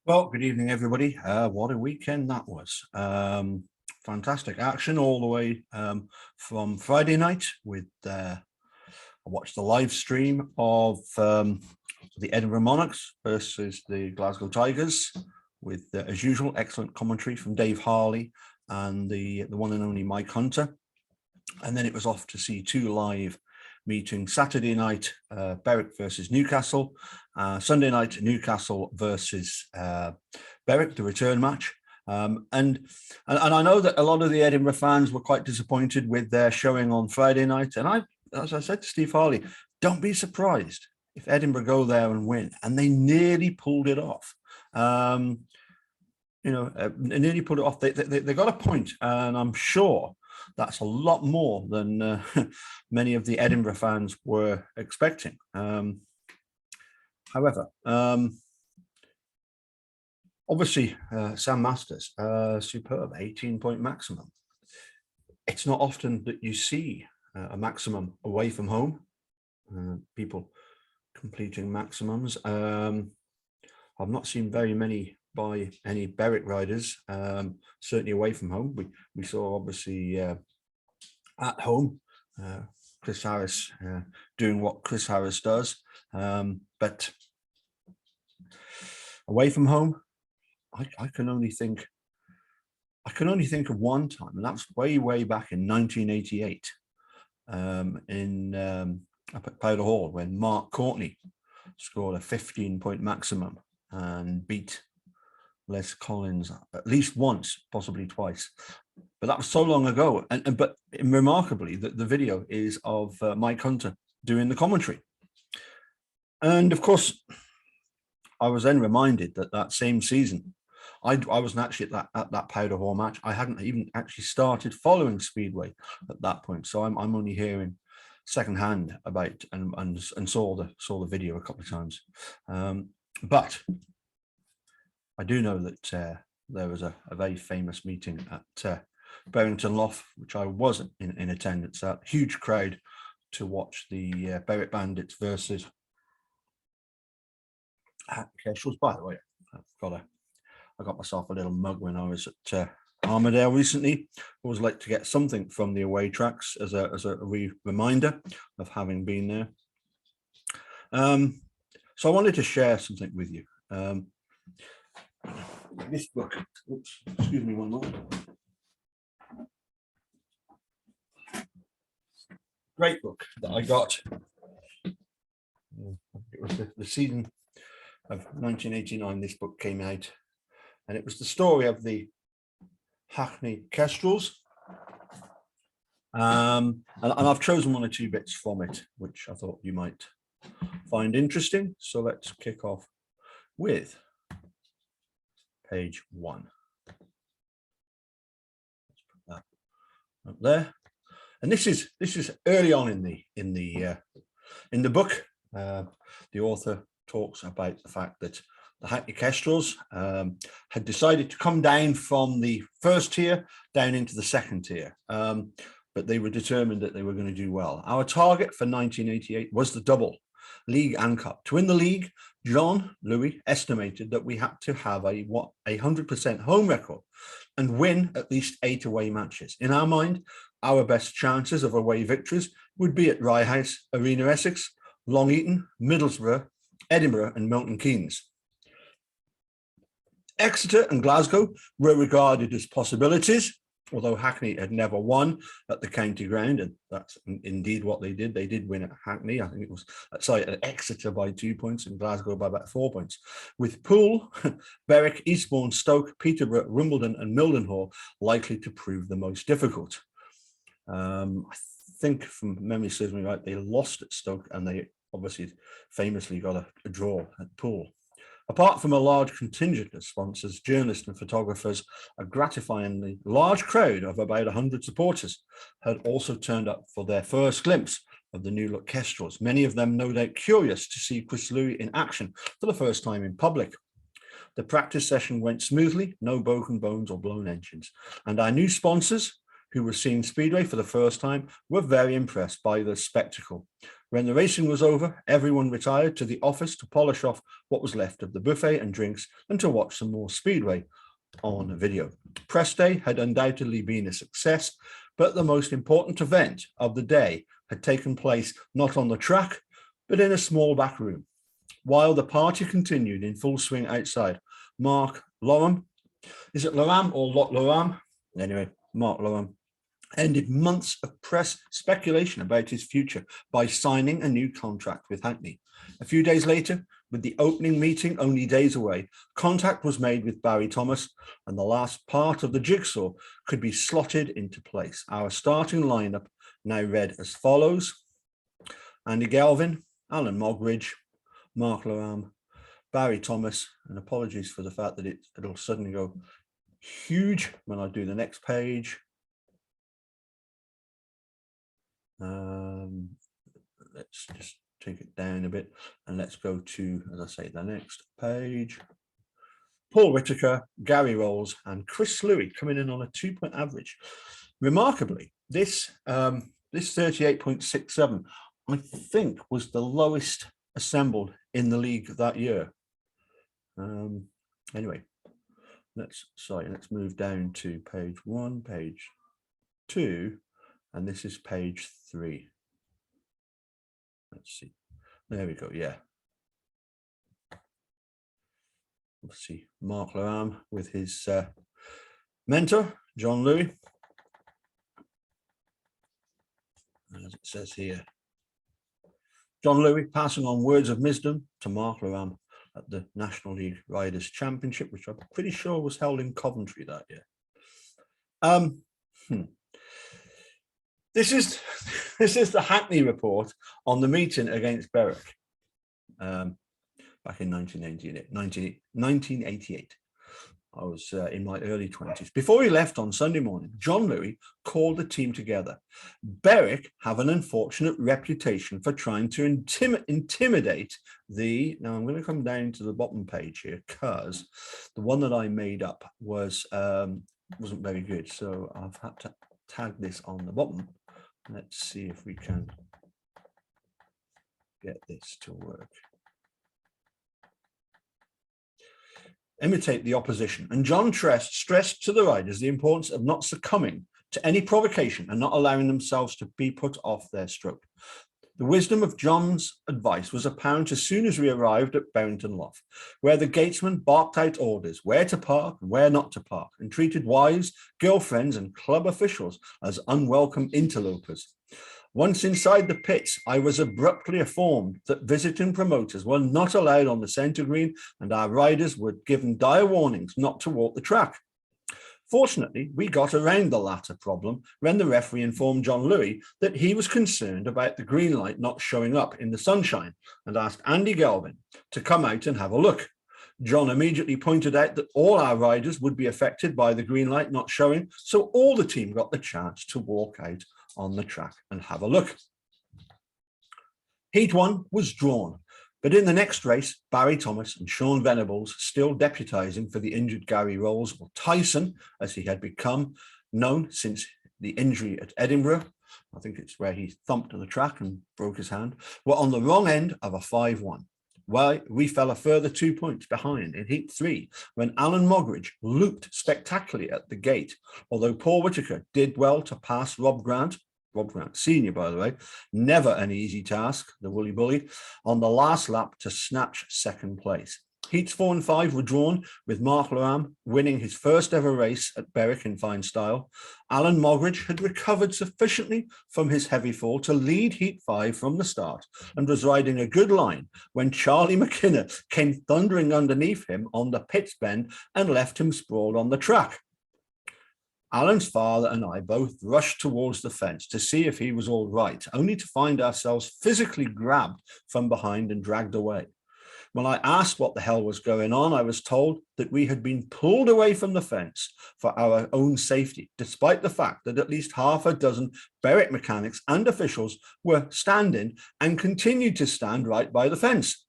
Well, good evening, everybody. What a weekend that was. Fantastic action all the way from Friday night with I watched the live stream of the Edinburgh Monarchs versus the Glasgow Tigers with, as usual, excellent commentary from Dave Harley and the one and only Mike Hunter. And then it was off to see two live meetings. Saturday night, Berwick versus Newcastle. Sunday night, Newcastle versus Berwick, the return match. And I know that a lot of the Edinburgh fans were quite disappointed with their showing on Friday night. And as I said to Steve Harley, don't be surprised if Edinburgh go there and win. And they nearly pulled it off. Nearly pulled it off. They got a point, and I'm sure that's a lot more than many of the Edinburgh fans were expecting. However, obviously, Sam Masters, superb, 18-point maximum. It's not often that you see a maximum away from home, people completing maximums. I've not seen very many by any Berwick riders, certainly away from home. We saw obviously at home, Chris Harris doing what Chris Harris does, but away from home, I can only think of one time, and that's way back in 1988 up at Powder Hall, when Mark Courtney scored a 15-point maximum and beat Les Collins at least once, possibly twice. But that was so long ago. But remarkably, the video is of Mike Hunter doing the commentary. And of course, I was then reminded that same season, I wasn't actually at that Powder Hall match. I hadn't even actually started following Speedway at that point. So I'm only hearing secondhand about and saw the video a couple of times. But I do know that there was a very famous meeting at Berrington Loft, which I was in attendance at. Huge crowd to watch the Berwick Bandits versus Kestrels. By the way, I got myself a little mug when I was at Armadale recently. I always like to get something from the away tracks as a reminder of having been there. So I wanted to share something with you. This book, oops, excuse me one moment. Great book that I got. It was the season of 1989 this book came out, and it was the story of the Hackney Kestrels. And I've chosen one or two bits from it, which I thought you might find interesting. So let's kick off with page 1. Let's put that up there. And this is early on in the book. The author talks about the fact that the Hackney Kestrels had decided to come down from the first tier down into the second tier, but they were determined that they were going to do well. Our target for 1988 was the double, league and cup. To win the league, John Louis estimated that we had to have a 100% home record and win at least 8 away matches. In our mind, our best chances of away victories would be at Rye House, Arena Essex, Long Eaton, Middlesbrough, Edinburgh and Milton Keynes. Exeter and Glasgow were regarded as possibilities, although Hackney had never won at the county ground, and that's indeed what they did. They did win at Hackney. I think it was, at Exeter by 2 points and Glasgow by about 4 points. With Poole, Berwick, Eastbourne, Stoke, Peterborough, Wimbledon and Mildenhall likely to prove the most difficult. I think, from memory serves me right, they lost at Stoke, and they obviously famously got a draw at Poole. Apart from a large contingent of sponsors, journalists and photographers, a gratifyingly large crowd of about 100 supporters had also turned up for their first glimpse of the new look Kestrels, many of them no doubt curious to see Chris Louis in action for the first time in public. The practice session went smoothly, no broken bones or blown engines, and our new sponsors, who were seeing Speedway for the first time, were very impressed by the spectacle. When the racing was over, everyone retired to the office to polish off what was left of the buffet and drinks and to watch some more Speedway on video. Press day had undoubtedly been a success, but the most important event of the day had taken place not on the track, but in a small back room. While the party continued in full swing outside, Mark Loram, is it Loram or Loram? Anyway, Mark Loram ended months of press speculation about his future by signing a new contract with Hackney. A few days later, with the opening meeting only days away, contact was made with Barry Thomas, and the last part of the jigsaw could be slotted into place. Our starting lineup now read as follows: Andy Galvin, Alan Mogridge, Mark Loram, Barry Thomas, and apologies for the fact that it'll suddenly go huge when I do the next page. Let's just take it down a bit and let's go to, as I say, the next page. Paul Whitaker, Gary Rolls, and Chris Louis coming in on a 2-point average. Remarkably, this 38.67, I think, was the lowest assembled in the league that year. Anyway, let's move down to page 1, page 2, and this is page 3. Let's see. There we go. Yeah. Let's see. Mark Loram with his mentor, John Louis. As it says here, John Louis passing on words of wisdom to Mark Loram at the National League Riders Championship, which I'm pretty sure was held in Coventry that year. This is the Hackney report on the meeting against Berwick back in 1988. I was in my early 20s. Before he left on Sunday morning, John Louis called the team together. Berwick have an unfortunate reputation for trying to intimidate the... Now, I'm going to come down to the bottom page here because the one that I made up wasn't very good. So I've had to tag this on the bottom. Let's see if we can get this to work. Imitate the opposition. And John stressed to the riders the importance of not succumbing to any provocation and not allowing themselves to be put off their stroke. The wisdom of John's advice was apparent as soon as we arrived at Barrington Lough, where the gatesman barked out orders where to park and where not to park, and treated wives, girlfriends, and club officials as unwelcome interlopers. Once inside the pits, I was abruptly informed that visiting promoters were not allowed on the centre green, and our riders were given dire warnings not to walk the track. Fortunately, we got around the latter problem when the referee informed John Louis that he was concerned about the green light not showing up in the sunshine and asked Andy Galvin to come out and have a look. John immediately pointed out that all our riders would be affected by the green light not showing, so all the team got the chance to walk out on the track and have a look. Heat 1 was drawn. But in the next race, Barry Thomas and Sean Venables, still deputising for the injured Gary Rolls, or Tyson, as he had become known since the injury at Edinburgh, I think it's where he thumped on the track and broke his hand, were on the wrong end of a 5-1. Well, we fell a further 2 points behind in Heat 3 when Alan Mogridge looped spectacularly at the gate, although Paul Whitaker did well to pass Rob Grant Senior, by the way, never an easy task, the Woolly Bully, on the last lap to snatch second place. Heats 4 and 5 were drawn, with Mark Loram winning his first ever race at Berwick in fine style. Alan Mogridge had recovered sufficiently from his heavy fall to lead Heat 5 from the start and was riding a good line when Charlie McKinnon came thundering underneath him on the pits bend and left him sprawled on the track. Alan's father and I both rushed towards the fence to see if he was all right, only to find ourselves physically grabbed from behind and dragged away. When I asked what the hell was going on, I was told that we had been pulled away from the fence for our own safety, despite the fact that at least half a dozen Berwick mechanics and officials were standing and continued to stand right by the fence.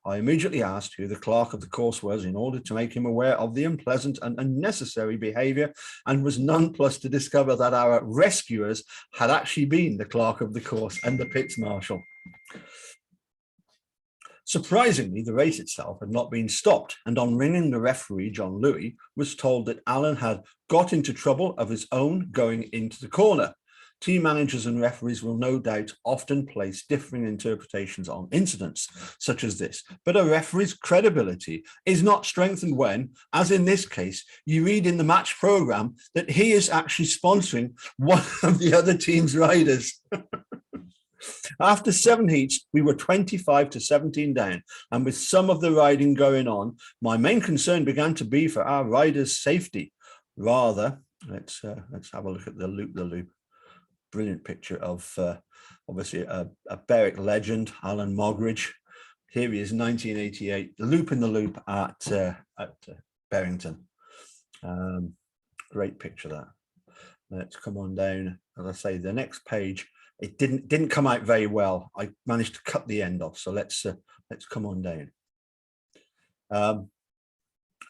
I immediately asked who the clerk of the course was in order to make him aware of the unpleasant and unnecessary behaviour, and was nonplussed to discover that our rescuers had actually been the clerk of the course and the pits marshal. Surprisingly, the race itself had not been stopped, and on ringing the referee, John Louis, was told that Alan had got into trouble of his own going into the corner. Team managers and referees will no doubt often place differing interpretations on incidents such as this, but a referee's credibility is not strengthened when, as in this case, you read in the match programme that he is actually sponsoring one of the other team's riders. After 7 heats, we were 25 to 17 down, and with some of the riding going on, my main concern began to be for our riders' safety. Rather, let's have a look at the loop. Brilliant picture of obviously a Berwick legend, Alan Mogridge. Here he is, 1988, loop in the loop at Berrington. Great picture that. Let's come on down. As I say, the next page. It didn't come out very well. I managed to cut the end off. So let's come on down.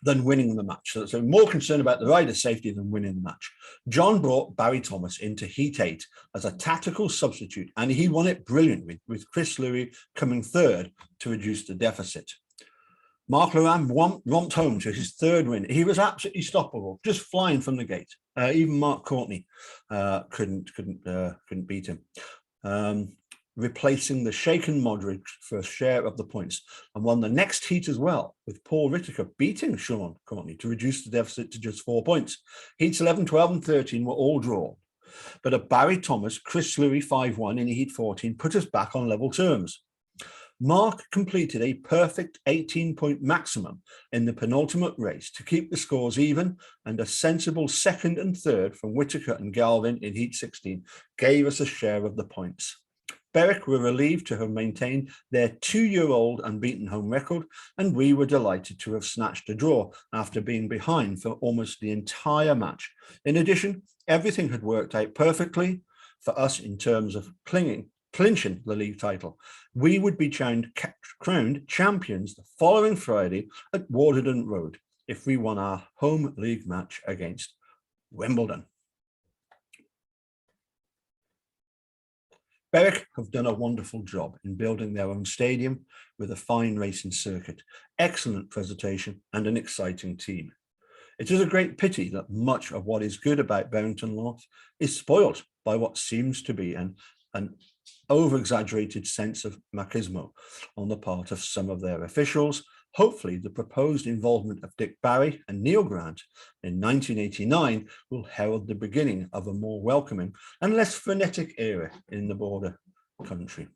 Than winning the match. So more concerned about the rider's safety than winning the match. John brought Barry Thomas into Heat 8 as a tactical substitute, and he won it brilliantly, with Chris Louis coming third to reduce the deficit. Mark Loram romped home to his third win. He was absolutely stoppable, just flying from the gate. Even Mark Courtney couldn't beat him. Replacing the shaken Modric for a share of the points, and won the next heat as well, with Paul Whittaker beating Sean Courtney to reduce the deficit to just 4 points. Heats 11, 12 and 13 were all drawn. But a Barry Thomas, Chris Louis 5-1 in Heat 14 put us back on level terms. Mark completed a perfect 18-point maximum in the penultimate race to keep the scores even, and a sensible second and third from Whittaker and Galvin in Heat 16 gave us a share of the points. Berwick were relieved to have maintained their 2-year-old unbeaten home record, and we were delighted to have snatched a draw after being behind for almost the entire match. In addition, everything had worked out perfectly for us in terms of clinching the league title. We would be crowned champions the following Friday at Waterden Road if we won our home league match against Wimbledon. Berwick have done a wonderful job in building their own stadium with a fine racing circuit, excellent presentation and an exciting team. It is a great pity that much of what is good about Berrington North is spoilt by what seems to be an over-exaggerated sense of machismo on the part of some of their officials. Hopefully, the proposed involvement of Dick Barry and Neil Grant in 1989 will herald the beginning of a more welcoming and less frenetic era in the border country.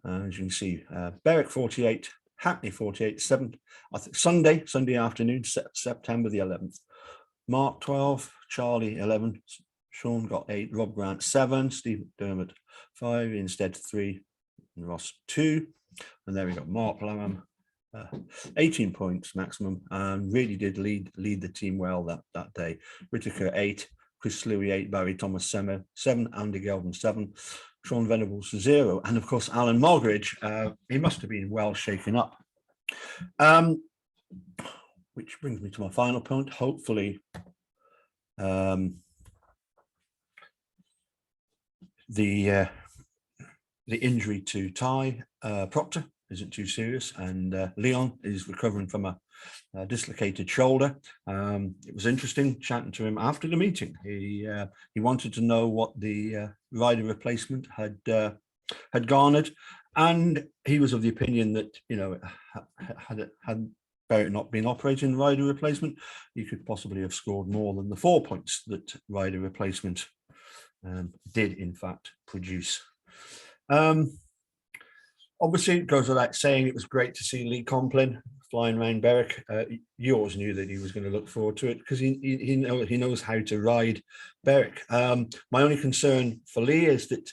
As you can see, Berwick 48, Hackney 48, Sunday afternoon, September the 11th. Mark 12, Charlie 11, Sean got 8, Rob Grant 7, Steve Dermott 5, instead 3, and Ross 2. And there we go, Mark Lamb, 18 points maximum, and really did lead the team well that day. Whittaker 8, Chris Louis 8, Barry Thomas 7, Andy Gelvin 7, Sean Venables 0, and of course Alan Mogridge. He must have been well shaken up. Which brings me to my final point. Hopefully, the injury to Ty Proctor isn't too serious, and Leon is recovering from a dislocated shoulder. It was interesting chatting to him after the meeting. He wanted to know what the rider replacement had garnered, and he was of the opinion that, you know, had Barrett not been operating rider replacement, he could possibly have scored more than the 4 points that rider replacement did in fact produce. Obviously, it goes without saying, it was great to see Lee Complin flying around Berwick. You always knew that he was going to look forward to it because he knows how to ride Berwick. My only concern for Lee is that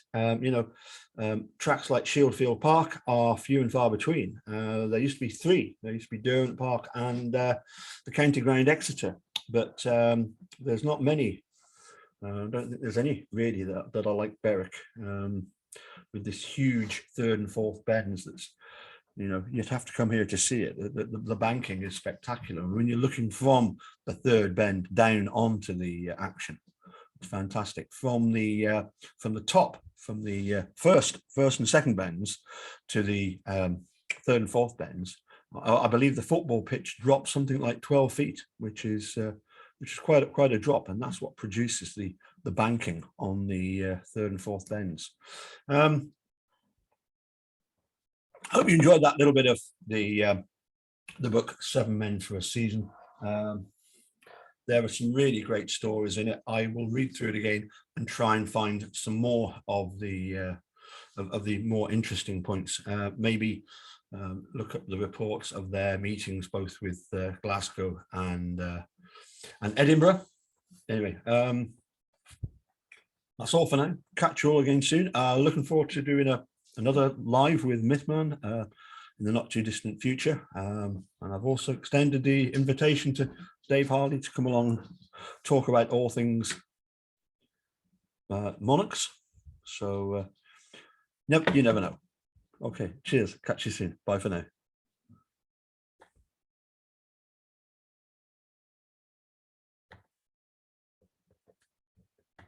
tracks like Shieldfield Park are few and far between. There used to be 3. There used to be Derwent Park and the County Ground Exeter, but there's not many. I don't think there's any really that are like Berwick. With this huge 3rd and 4th bends, that's, you know, you'd have to come here to see it. The banking is spectacular when you're looking from the 3rd bend down onto the action. fantastic. From the top, from the first and second bends to the third and fourth bends, I believe the football pitch dropped something like 12 feet, which is quite a drop, and that's what produces the banking on the third and fourth bends. I hope you enjoyed that little bit of the book 7 Men for a Season. There are some really great stories in it. I will read through it again and try and find some more of the more interesting points. Maybe look up the reports of their meetings, both with Glasgow and Edinburgh. Anyway, that's all for now. Catch you all again soon. Looking forward to doing another live with Mythman in the not too distant future. And I've also extended the invitation to Dave Harley to come along, talk about all things monarchs. So you never know. Okay, cheers. Catch you soon. Bye for now.